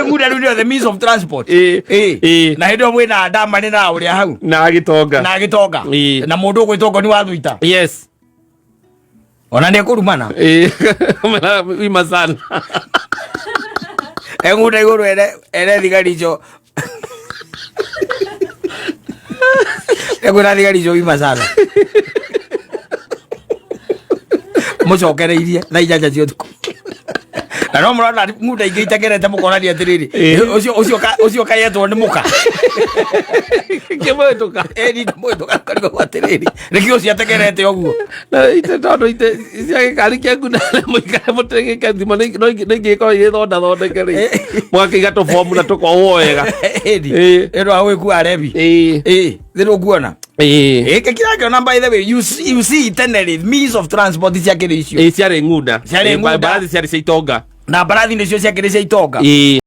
ng'unda ndio the means of transport na hindo mwina ndama ni na uria hau na gitonga na mundu gwitonga ni wathuita yes ona ni kurumana wima sana ng'unda iguru ere thigaricho ng'unda thigaricho wima sana mucokereirie na ijanja cio tuku na no murona ng'unda ingĩ itagerete mukonania atiriri ucio kayetwo ni muka kimwituka ni mwituka karigo atiriri rekio cia tegerete oguo na ite tondu ite cia gikari kia ng'unda muikare mutengeke thimo no ingĩkorwo thondekere mwakiga tubomu na tukohwo wega ero aweku arebi thero guona kira by the way you see tenere means of transport cia kire icio ciare ng'unda mbarathi ciare cia itonga na mbarathi nicio cia kire cia itonga